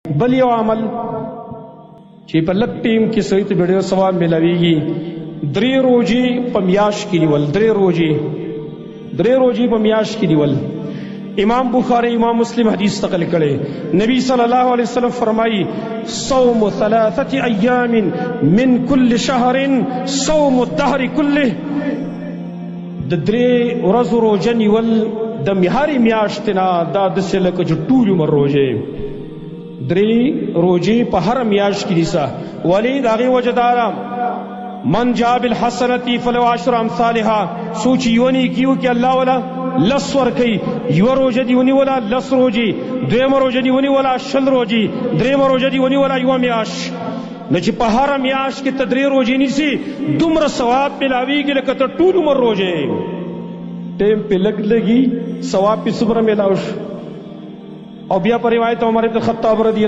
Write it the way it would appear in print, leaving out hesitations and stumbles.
بل یو عمل چې په لک ټیم کې سړي ته ډېر ثواب ملاویږي، درې روزې په میاشت کې نیول. درې روزې په میاشت کې نیول. امام بخاری امام مسلم حدیث نقل کړي، نبی صلی الله علیه وسلم فرمایي صوم 3 ایام من کل شهر صوم الدهر کله. د درې ورځو روزه نیول د هرې میاشتې نه دا داسې لکه چې ټول عمر روزې. درې روزې په هر میاشت کې نیسه. ولې د هغې وجه دا ده من جاء بالحسنة فله 10 امثالها. سوچ یو نیکي وکړي الله والا 10 ورکوي. یوه روژه دې ونیوله 10 روزې، دویمه روژه دې ونیوله 20 روزې، درېیمه روژه دې ونیوله 1 میاشت. نو چې په هره میاشت کې ته 3 روزې نیسي دومره ثواب ملاویږي لکه ته ټول عمر روزې. ټیم پې لږ لګي ثواب پې څومره ملاو شو. او بیا په روایت عمر بن الخطاب رضی